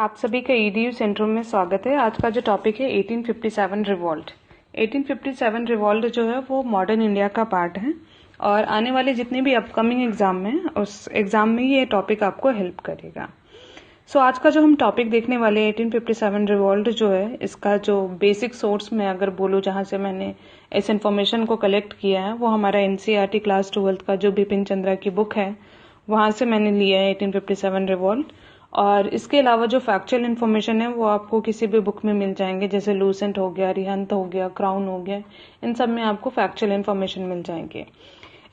आप सभी का ईडीयू सेंट्रम में स्वागत है। आज का जो टॉपिक है 1857 रिवॉल्ट। 1857 रिवॉल्ट जो है वो मॉडर्न इंडिया का पार्ट है और आने वाले जितने भी अपकमिंग एग्जाम में उस एग्जाम में ये टॉपिक आपको हेल्प करेगा। आज का जो हम टॉपिक देखने वाले 1857 रिवॉल्ट जो है, इसका जो बेसिक सोर्स में अगर बोलूँ जहाँ से मैंने इस इन्फॉर्मेशन को कलेक्ट किया है वो हमारा एनसीईआरटी क्लास 12th का जो बिपिन चंद्रा की बुक है वहाँ से मैंने लिया है 1857 रिवॉल्ट। और इसके अलावा जो फैक्चुअल इन्फॉर्मेशन है वो आपको किसी भी बुक में मिल जाएंगे, जैसे लूसेंट हो गया, रिहंत हो गया, क्राउन हो गया, इन सब में आपको फैक्चुअल इन्फॉर्मेशन मिल जाएंगे।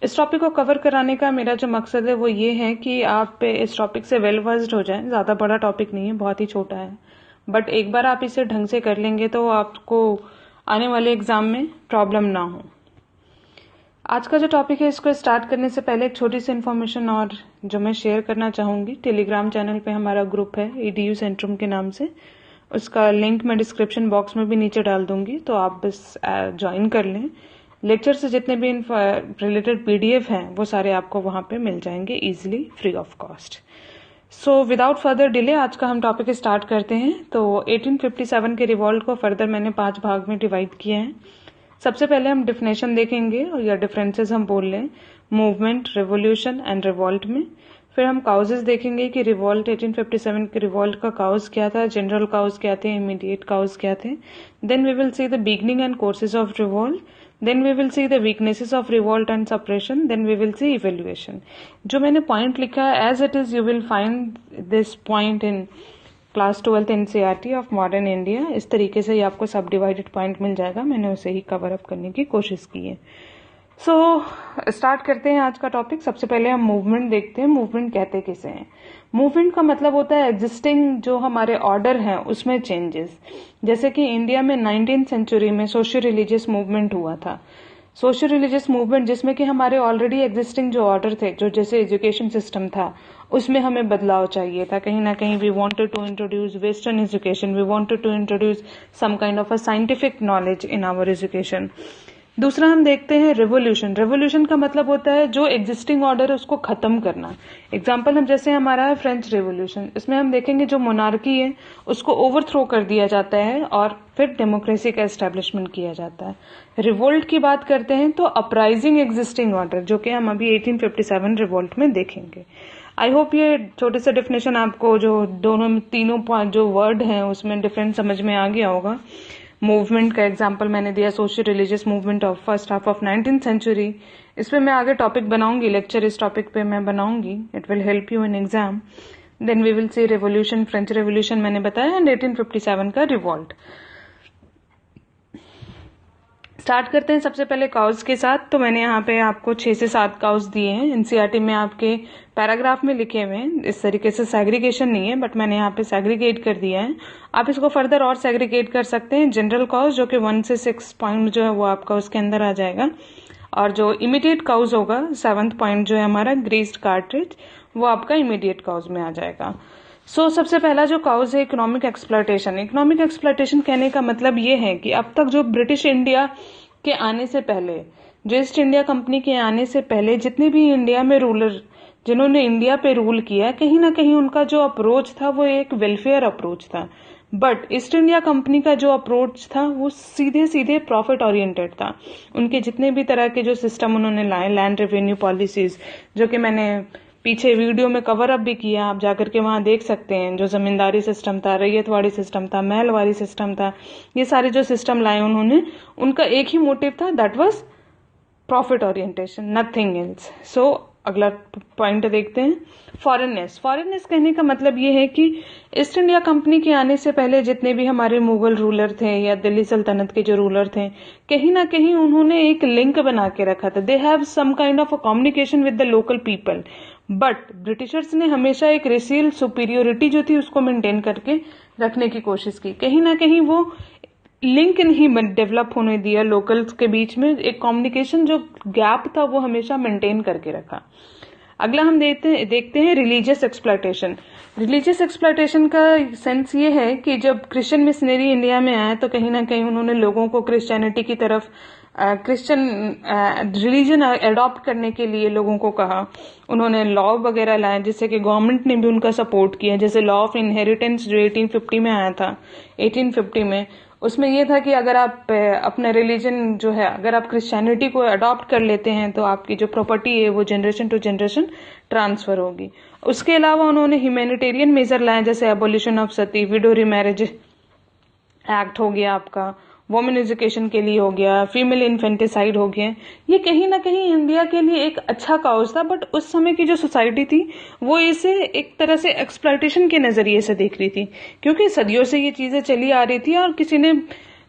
इस टॉपिक को कवर कराने का मेरा जो मकसद है वो ये है कि आप इस टॉपिक से वेल वर्स्ड हो जाएं। ज़्यादा बड़ा टॉपिक नहीं है, बहुत ही छोटा है, बट एक बार आप इसे ढंग से कर लेंगे तो आपको आने वाले एग्जाम में प्रॉब्लम ना हो। आज का जो टॉपिक है इसको स्टार्ट करने से पहले एक छोटी सी इन्फॉर्मेशन और जो मैं शेयर करना चाहूँगी। टेलीग्राम चैनल पे हमारा ग्रुप है ईडीयू सेंट्रम के नाम से, उसका लिंक मैं डिस्क्रिप्शन बॉक्स में भी नीचे डाल दूंगी, तो आप बस ज्वाइन कर लें। लेक्चर से जितने भी रिलेटेड पीडीएफ हैं वो सारे आपको वहाँ पे मिल जाएंगे easily, free of cost. So without further delay आज का हम टॉपिक स्टार्ट करते हैं। तो 1857 के रिवॉल्ट को फर्दर मैंने 5 भाग में डिवाइड किया है। सबसे पहले हम डिफिनेशन देखेंगे या डिफरेंसेस हम बोल लें मूवमेंट, रिवोल्यूशन एंड रिवॉल्ट में। फिर हम काउजेस देखेंगे कि रिवॉल्ट 1857 के रिवॉल्ट का काउज क्या था, जनरल काउज क्या थे, इमीडिएट काउज क्या थे। Then we will see the beginning and courses of revolt. Then we will see the weaknesses of revolt and suppression. Then we will see evaluation. जो मैंने point लिखा है as it is you will find this point in class 12th NCERT of modern India. इस तरीके से ही आपको सब divided point मिल जाएगा, मैंने उसे ही कवर अप करने की कोशिश की है। स्टार्ट करते हैं आज का टॉपिक। सबसे पहले हम मूवमेंट देखते हैं। मूवमेंट कहते किसे हैं? मूवमेंट का मतलब होता है एग्जिस्टिंग जो हमारे ऑर्डर हैं उसमें चेंजेस। जैसे कि इंडिया में 19th सेंचुरी में सोशल रिलीजियस मूवमेंट हुआ था। सोशल रिलीजियस मूवमेंट जिसमें कि हमारे ऑलरेडी एग्जिस्टिंग जो ऑर्डर थे, जो जैसे एजुकेशन सिस्टम था, उसमें हमें बदलाव चाहिए था। कहीं ना कहीं we wanted to introduce western education, we wanted to introduce some kind of a scientific knowledge in our education. दूसरा हम देखते हैं रेवोल्यूशन। रेवोल्यूशन का मतलब होता है जो एग्जिस्टिंग ऑर्डर है उसको खत्म करना। एग्जाम्पल हम जैसे हमारा है फ्रेंच रेवोल्यूशन, इसमें हम देखेंगे जो मोनार्की है उसको ओवरथ्रो कर दिया जाता है और फिर डेमोक्रेसी का एस्टेब्लिशमेंट किया जाता है। रिवोल्ट की बात करते हैं तो अपराइजिंग एग्जिस्टिंग ऑर्डर, जो कि हम अभी 1857 रिवोल्ट में देखेंगे। आई होप ये छोटे से डेफिनेशन आपको जो तीनों जो वर्ड हैं उसमें डिफरेंस समझ में आ गया होगा। मूवमेंट का एग्जांपल मैंने दिया social religious movement of first half of 19th century. इस पे मैं आगे टॉपिक बनाऊंगी, लेक्चर इस टॉपिक पे मैं बनाऊंगी, it will help you in exam. Then we will see revolution, French revolution मैंने बताया, एंड 1857 का रिवॉल्ट। स्टार्ट करते हैं सबसे पहले काउज के साथ। तो मैंने यहाँ पे आपको 6 से 7 काउज दिए हैं, एनसीईआरटी में आपके पैराग्राफ में लिखे हुए हैं। इस तरीके से सेग्रीगेशन नहीं है, बट मैंने यहाँ पे सेग्रीगेट कर दिया है। आप इसको फर्दर और सेग्रीगेट कर सकते हैं। जनरल काउज जो कि 1 से 6 पॉइंट जो है वो आपका उसके अंदर आ जाएगा, और जो इमीडिएट काउज होगा 7th पॉइंट जो है हमारा ग्रीस्ड कार्ट्रिज, वो आपका इमीडिएट काउज में आ जाएगा। सबसे पहला जो काउज है इकोनॉमिक एक्सप्लॉयटेशन। इकोनॉमिक एक्सप्लॉयटेशन कहने का मतलब ये है कि अब तक जो ब्रिटिश इंडिया के आने से पहले, जो ईस्ट इंडिया कंपनी के आने से पहले जितने भी इंडिया में रूलर जिन्होंने इंडिया पे रूल किया, कहीं ना कहीं उनका जो अप्रोच था वो एक वेलफेयर अप्रोच था। बट ईस्ट इंडिया कंपनी का जो अप्रोच था वो सीधे सीधे प्रॉफिट ओरिएंटेड था। उनके जितने भी तरह के जो सिस्टम उन्होंने लाए, लैंड रेवेन्यू पॉलिसीज, जो कि मैंने पीछे वीडियो में कवर अप भी किया, आप जाकर के वहां देख सकते हैं। जो जमींदारी सिस्टम था, रैयतवाड़ी सिस्टम था, महलवाड़ी सिस्टम था, ये सारे जो सिस्टम लाए उन्होंने, उनका एक ही मोटिव था, that was profit orientation, nothing else. अगला पॉइंट देखते हैं फॉरेननेस। फॉरेननेस कहने का मतलब ये है कि ईस्ट इंडिया कंपनी के आने से पहले जितने भी हमारे मुगल रूलर थे या दिल्ली सल्तनत के जो रूलर थे, कहीं ना कहीं उन्होंने एक लिंक बना के रखा था। They have some kind of a communication with the local people. But Britishers ने हमेशा एक रेशियल सुपीरियोरिटी जो थी उसको मेंटेन करके रखने की कोशिश की। कहीं ना कहीं वो लिंक नहीं डेवलप होने दिया लोकल्स के बीच में, एक कम्युनिकेशन जो गैप था वो हमेशा मेंटेन करके रखा। अगला हम देखते हैं रिलीजियस एक्सप्लॉयटेशन। रिलीजियस एक्सप्लॉयटेशन का सेंस ये है कि जब क्रिश्चियन मिशनरी इंडिया में आए तो कहीं ना कहीं उन्होंने लोगों को क्रिश्चियनिटी की तरफ क्रिश्चियन रिलीजन अडॉप्ट करने के लिए लोगों को कहा। उन्होंने लॉ वगैरह लाए जिससे कि गवर्नमेंट ने भी उनका सपोर्ट किया, जैसे लॉ ऑफ इनहेरिटेंस जो 1850 में आया था। 1850 में उसमें यह था कि अगर आप अपना रिलीजन जो है, अगर आप क्रिश्चियनिटी को अडॉप्ट कर लेते हैं तो आपकी जो प्रॉपर्टी है वो जनरेशन टू जनरेशन ट्रांसफर होगी। उसके अलावा उन्होंने ह्यूमैनिटेरियन मेजर लाए, जैसे abolition of Sati, window remarriage act हो गया आपका, वुमेन एजुकेशन के लिए हो गया, फीमेल इन्फेंटिसाइड हो गया। ये कहीं ना कहीं इंडिया के लिए एक अच्छा काउज था, बट उस समय की जो सोसाइटी थी वो इसे एक तरह से एक्सप्लॉयटेशन के नजरिए से देख रही थी, क्योंकि सदियों से ये चीजें चली आ रही थी और किसी ने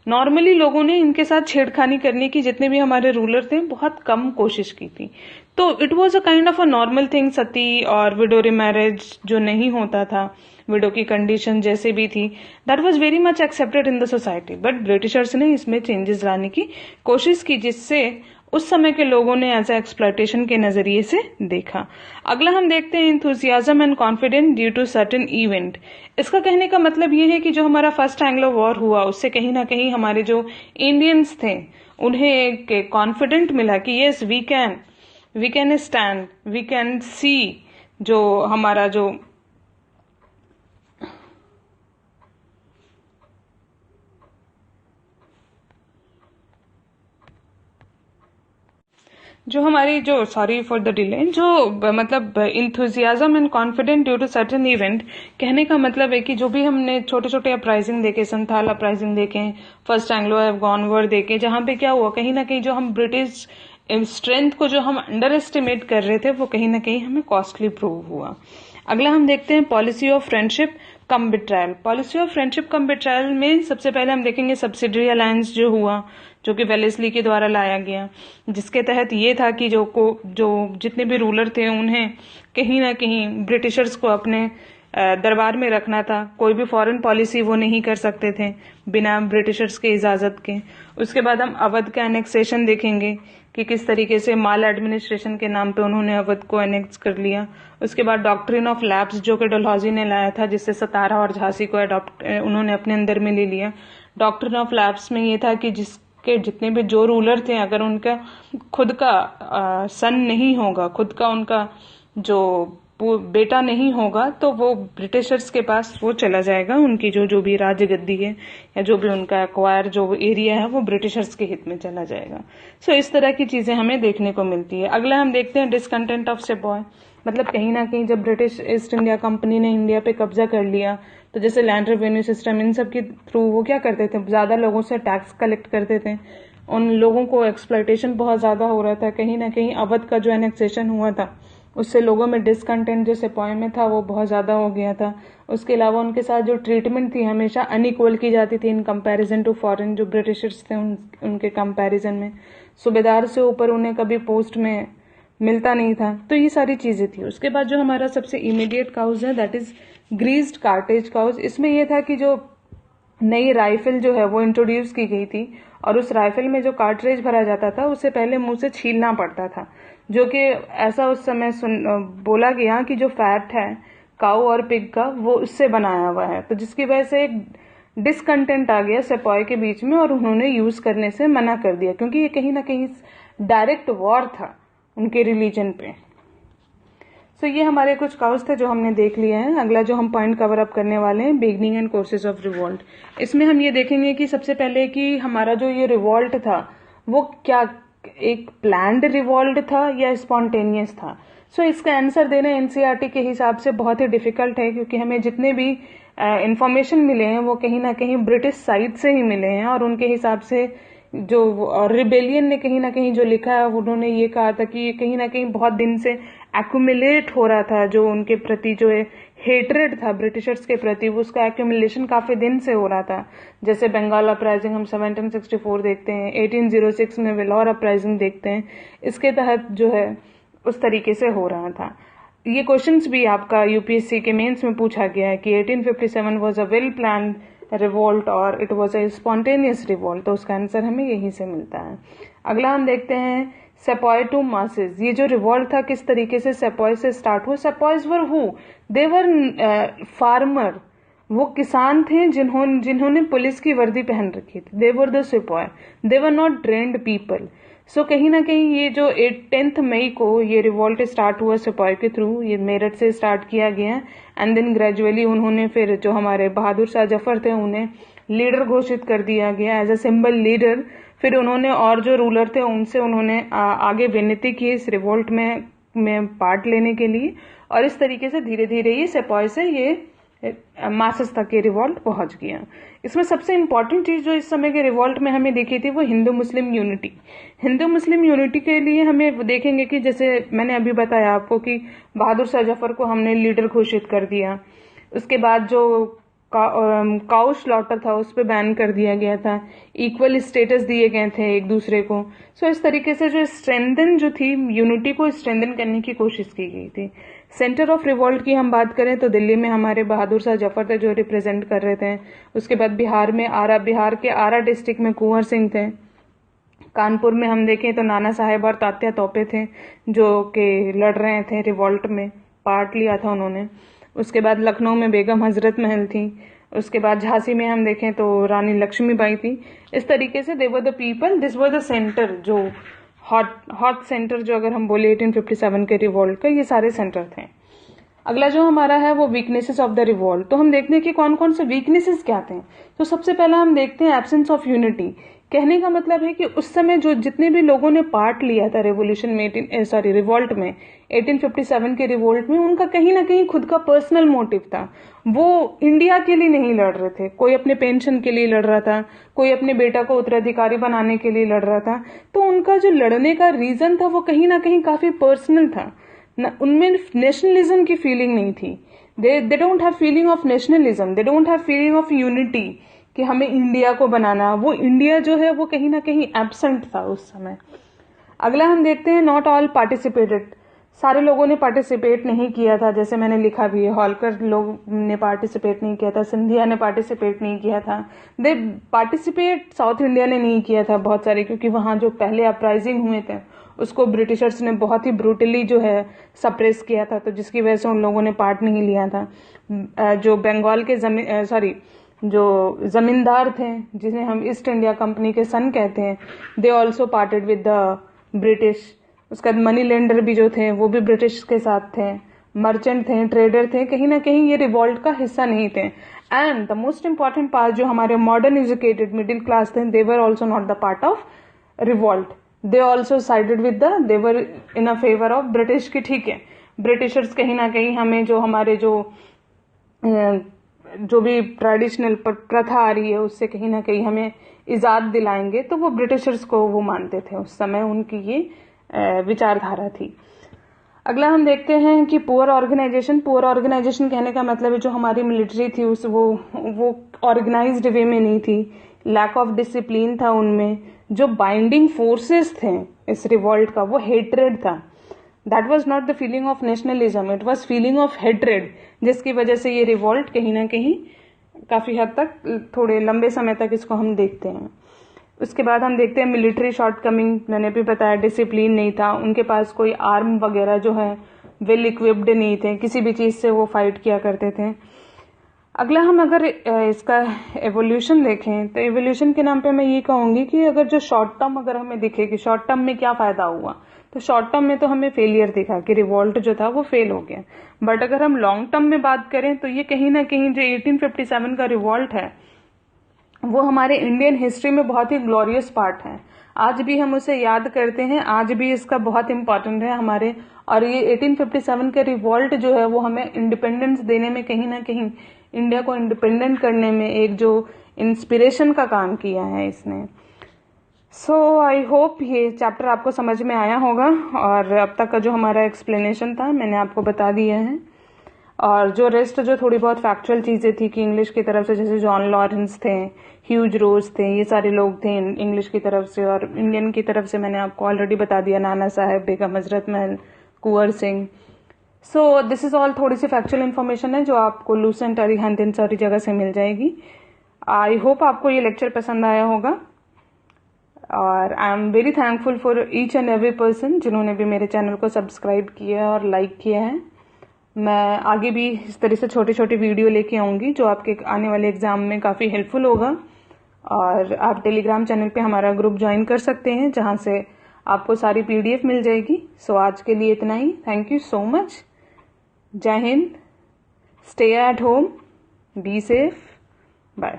नॉर्मली लोगों ने इनके साथ छेड़खानी करने की, जितने भी हमारे रूलर थे, बहुत कम कोशिश की थी। तो it was a kind of a normal thing, sati और विडो मैरिज जो नहीं होता था, विडो की कंडीशन जैसे भी थी, that was very much accepted in the society. But Britishers ने इसमें चेंजेस लाने की कोशिश की, जिससे उस समय के लोगों ने एज ए एक्सप्लॉयटेशन के नजरिए से देखा। अगला हम देखते हैं enthusiasm and confidence due to certain event. इसका कहने का मतलब ये है कि जो हमारा फर्स्ट एंग्लो वॉर हुआ उससे कहीं ना कहीं हमारे जो इंडियंस थे उन्हें एक कॉन्फिडेंट मिला कि yes we can stand, we can see जो हमारा जो हमारी जो सॉरी फॉर द डिले, जो मतलब enthusiasm and confident due to certain event, कहने का मतलब है कि जो भी हमने छोटे छोटे अपराइजिंग देखे, संथाल अपराइजिंग देखे, फर्स्ट एंग्लो अफगान वॉर देखे, जहां पे क्या हुआ, कहीं ना कहीं जो हम ब्रिटिश स्ट्रेंथ को जो हम अंडर एस्टिमेट कर रहे थे वो कहीं ना कहीं हमें कॉस्टली प्रूव हुआ। अगला हम देखते हैं policy of friendship cum betrayal. Policy of friendship cum betrayal में सबसे पहले हम देखेंगे सब्सिडरी अलायंस जो हुआ, जो कि वेलेस्ली के द्वारा लाया गया, जिसके तहत ये था कि जो जितने भी रूलर थे उन्हें कहीं ना कहीं ब्रिटिशर्स को अपने दरबार में रखना था। कोई भी फॉरेन पॉलिसी वो नहीं कर सकते थे बिना ब्रिटिशर्स के इजाजत के। उसके बाद हम अवध का एनेक्सेशन देखेंगे कि किस तरीके से माल एडमिनिस्ट्रेशन के नाम पे उन्होंने अवध को एनेक्स कर लिया। उसके बाद डॉक्ट्रिन ऑफ लैप्स जो कि डलहौजी ने लाया था, जिससे सतारा और झांसी को उन्होंने अपने अंदर में ले लिया। डॉक्ट्रिन ऑफ लैप्स में ये था कि जिसके जितने भी जो रूलर थे, अगर उनका खुद का सन नहीं होगा, खुद का उनका जो बेटा नहीं होगा, तो वो ब्रिटिशर्स के पास वो चला जाएगा, उनकी जो भी राजगद्दी है या जो भी उनका एक्वायर जो एरिया है वो ब्रिटिशर्स के हित में चला जाएगा। सो इस तरह की चीजें हमें देखने को मिलती है। अगला हम देखते हैं डिसकंटेंट ऑफ सेपॉय। मतलब कहीं ना कहीं जब ब्रिटिश ईस्ट इंडिया कंपनी ने इंडिया पे कब्जा कर लिया, तो जैसे लैंड रेवेन्यू सिस्टम इन सब के थ्रू वो क्या करते थे, ज्यादा लोगों से टैक्स कलेक्ट करते थे। उन लोगों को एक्सप्लॉयटेशन बहुत ज्यादा हो रहा था। कहीं ना कहीं अवध का जो एनेक्सेशन हुआ था उससे लोगों में डिसकंटेंट जो सेपॉय में था वो बहुत ज्यादा हो गया था। उसके अलावा उनके साथ जो ट्रीटमेंट थी हमेशा अनइक्वल की जाती थी इन कंपैरिजन टू फॉरेन जो ब्रिटिशर्स थे उनके कंपैरिजन में। सूबेदार से ऊपर उन्हें कभी पोस्ट में मिलता नहीं था। तो ये सारी चीजें थी। उसके बाद जो हमारा सबसे इमीडिएट काउज है that is greased cartridge cause. इसमें यह था कि जो नई राइफल जो है वो इंट्रोड्यूस की गई थी और उस राइफल में जो कार्ट्रिज भरा जाता था उसे पहले मुंह से छीलना पड़ता था, जो कि ऐसा उस समय बोला गया कि जो फैट है काऊ और पिग का वो उससे बनाया हुआ है। तो जिसकी वजह से एक डिसकंटेंट आ गया सेपॉय के बीच में और उन्होंने यूज करने से मना कर दिया, क्योंकि ये कहीं ना कहीं डायरेक्ट वॉर था उनके रिलीजन पे। सो ये हमारे कुछ काउज थे जो हमने देख लिए हैं। अगला जो हम पॉइंट कवर अप करने वाले हैं, beginning and courses of revolt. इसमें हम ये देखेंगे कि सबसे पहले कि हमारा जो ये रिवॉल्ट था वो क्या एक प्लान्ड रिवॉल्ट था या स्पॉन्टेनियस था। सो इसका आंसर देना एनसीईआरटी के हिसाब से बहुत ही डिफिकल्ट है, क्योंकि हमें जितने भी इंफॉर्मेशन मिले हैं वो कहीं ना कहीं ब्रिटिश साइड से ही मिले हैं और उनके हिसाब से जो रिबेलियन ने कहीं ना कहीं जो लिखा है उन्होंने ये कहा था कि ये कहीं ना कहीं बहुत दिन से एक्यूमुलेट हो रहा था, जो उनके प्रति जो है हेट्रेड था ब्रिटिशर्स के प्रति, वो उसका एक्यूमुलेशन काफी दिन से हो रहा था। जैसे बंगाल अपराइजिंग हम 1764 देखते हैं, 1806 में वेलोर अपराइजिंग देखते हैं। इसके तहत जो है उस तरीके से हो रहा था। ये क्वेश्चंस भी आपका यूपीएससी के मेंस में पूछा गया है कि 1857 was a well planned revolt or it was a spontaneous revolt. तो उसका आंसर हमें यहीं से मिलता है। अगला हम देखते हैं सेपॉय टू मासेस। ये जो रिवोल्ट था किस तरीके से सेपॉय से स्टार्ट हुआ। सेपॉयज वर हु, दे वर फार्मर वो किसान थे जिन्होंने पुलिस की वर्दी पहन रखी थी। They were the sepoy, they were not trained people. So कहीं ना कहीं ये जो 10 मई को ये रिवॉल्ट स्टार्ट हुआ सिपॉय के थ्रू, ये मेरठ से स्टार्ट किया गया एंड देन ग्रेजुअली उन्होंने फिर जो हमारे बहादुर शाह जफर थे उन्हें लीडर घोषित कर दिया गया एज अ सिंबल लीडर। फिर उन्होंने और जो रूलर थे उनसे उन्होंने आगे विनती की इस रिवॉल्ट में पार्ट लेने के लिए, और इस तरीके से धीरे धीरे ये सिपॉय से ये मासेस तक ये रिवॉल्ट पहुंच गया। इसमें सबसे इंपॉर्टेंट चीज जो इस समय के रिवॉल्ट में हमें दिखी थी वो Hindu Muslim unity. Hindu Muslim unity के लिए हमें देखेंगे कि जैसे मैंने अभी बताया आपको कि बहादुर शाह जफर को हमने लीडर घोषित कर दिया। उसके बाद जो काउ स्लॉटर था उस पर बैन कर दिया गया था। इक्वल स्टेटस दिए गए थे एक दूसरे को। सो इस तरीके से जो स्ट्रेंथन जो थी यूनिटी को स्ट्रेंथन करने की कोशिश की गई थी। सेंटर ऑफ रिवॉल्ट की हम बात करें तो दिल्ली में हमारे बहादुर शाह जफर थे जो रिप्रेजेंट कर रहे थे। उसके बाद बिहार के आरा डिस्ट्रिक्ट में कुंवर सिंह थे। कानपुर में हम देखें तो नाना साहेब और तात्या तोपे थे जो कि लड़ रहे थे रिवॉल्ट में, पार्ट लिया था उन्होंने। उसके बाद लखनऊ में बेगम हजरत महल थी। उसके बाद झांसी में हम देखें तो रानी लक्ष्मीबाई थी। इस तरीके से they were the people, this were the centre, जो हॉट सेंटर जो अगर हम बोले 1857 के रिवॉल्ट का, ये सारे सेंटर थे। अगला जो हमारा है वो वीकनेसेस ऑफ द रिवॉल्ट। तो हम देखते हैं कि कौन कौन से वीकनेसेस क्या थे। तो सबसे पहला हम देखते हैं एब्सेंस ऑफ यूनिटी। कहने का मतलब है कि उस समय जो जितने भी लोगों ने पार्ट लिया था रिवॉल्यूशन में रिवॉल्ट में 1857 के रिवॉल्ट में, उनका कहीं ना कहीं खुद का पर्सनल मोटिव था। वो इंडिया के लिए नहीं लड़ रहे थे। कोई अपने पेंशन के लिए लड़ रहा था, कोई अपने बेटा को उत्तराधिकारी बनाने के लिए लड़ रहा था। तो उनका जो लड़ने का रीजन था वो कहीं ना कहीं काफी पर्सनल था। उनमें नेशनलिज्म की फीलिंग नहीं थी। They don't have feeling of nationalism, they don't have feeling of unity कि हमें इंडिया को बनाना। वो इंडिया जो है वो कहीं ना कहीं एब्सेंट था उस समय। अगला हम देखते हैं नॉट ऑल पार्टिसिपेटेड। सारे लोगों ने पार्टिसिपेट नहीं किया था, जैसे मैंने लिखा भी है। होलकर लोग ने पार्टिसिपेट नहीं किया था, सिंधिया ने पार्टिसिपेट नहीं किया था। दे पार्टिसिपेट साउथ इंडिया ने नहीं किया था बहुत सारे, क्योंकि वहां जो पहले अपराइजिंग हुए थे उसको ब्रिटिशर्स ने बहुत ही ब्रूटली जो है सप्रेस किया था, तो जिसकी वजह से उन लोगों ने पार्ट नहीं लिया था। जो बंगाल के जो जमींदार थे जिन्हें हम ईस्ट इंडिया कंपनी के सन कहते हैं, they also parted with the British. उसके बाद मनी लेंडर भी जो थे वो भी ब्रिटिश के साथ थे। मर्चेंट थे, ट्रेडर थे, कहीं ना कहीं ये रिवॉल्ट का हिस्सा नहीं थे। And the most important part जो हमारे मॉडर्न एजुकेटेड मिडिल क्लास थे, they were also not the part of revolt. They also sided with they were in a favour of British की। ठीक है, ब्रिटिशर्स कहीं ना कहीं हमें जो हमारे जो भी ट्रेडिशनल प्रथा आ रही है उससे कहीं ना कहीं हमें इजाद दिलाएंगे, तो वो ब्रिटिशर्स को वो मानते थे उस समय, उनकी ये विचारधारा थी। अगला हम देखते हैं कि पुअर ऑर्गेनाइजेशन। पुअर ऑर्गेनाइजेशन कहने का मतलब है जो हमारी मिलिट्री थी वो ऑर्गेनाइज्ड वे में नहीं थी। लैक ऑफ डिसिप्लिन था उनमें। जो बाइंडिंग फोर्सेस थे इस रिवॉल्ट का वो हेट्रेड था। That was not the feeling of nationalism, it was feeling of hatred, जिसकी वजह से ये रिवॉल्ट कहीं ना कहीं काफी हद तक थोड़े लंबे समय तक इसको हम देखते हैं। उसके बाद हम देखते हैं मिलिट्री शॉर्टकमिंग। मैंने भी बताया डिसिप्लिन नहीं था, उनके पास कोई आर्म वगैरह जो है वेल इक्विप्ड नहीं थे, किसी भी चीज से वो फाइट किया करते थे। अगला हम अगर इसका एवोल्यूशन देखें तो एवोल्यूशन के नाम पे मैं ये कहूंगी कि अगर जो शॉर्ट टर्म अगर हमें दिखे कि शॉर्ट टर्म में क्या फायदा हुआ, तो शॉर्ट टर्म में तो हमें फेलियर दिखा कि रिवॉल्ट जो था वो फेल हो गया। बट अगर हम लॉन्ग टर्म में बात करें तो ये कहीं ना कहीं जो 1857 का रिवॉल्ट है वो हमारे इंडियन हिस्ट्री में बहुत ही ग्लोरियस पार्ट है। आज भी हम उसे याद करते हैं, आज भी इसका बहुत इंपॉर्टेंट है हमारे। और ये 1857 का रिवॉल्ट जो है वो हमें इंडिपेंडेंस देने में, कहीं ना कहीं इंडिया को इंडिपेंडेंट करने में एक जो इंस्पिरेशन का काम किया है इसने। सो आई होप ये चैप्टर आपको समझ में आया होगा, और अब तक का जो हमारा एक्सप्लेनेशन था मैंने आपको बता दिया है। और जो रेस्ट जो थोड़ी बहुत फैक्चुअल चीजें थी कि इंग्लिश की तरफ से जैसे जॉन लॉरेंस थे, ह्यूज रोज थे, ये सारे लोग थे इंग्लिश की तरफ से, और इंडियन की तरफ से मैंने आपको ऑलरेडी बता दिया, Nana Saheb, Begum Hazrat Mahal, Kunwar Singh. So this is all थोड़ी सी फैक्चुअल इन्फॉर्मेशन है जो आपको लूसेंट और हैंड सारी जगह से मिल जाएगी। आई होप आपको ये लेक्चर पसंद आया होगा, और I am very thankful for each and every person जिन्होंने भी मेरे चैनल को सब्सक्राइब किया और लाइक किया है। मैं आगे भी इस तरह से छोटे छोटे वीडियो लेके आऊँगी जो आपके आने वाले एग्ज़ाम में काफ़ी हेल्पफुल होगा। और आप टेलीग्राम चैनल पे हमारा ग्रुप ज्वाइन कर सकते हैं जहाँ से आपको सारी PDF मिल जाएगी। सो आज के लिए इतना ही। Thank you so much. जय हिंद। Stay at home, be safe, bye.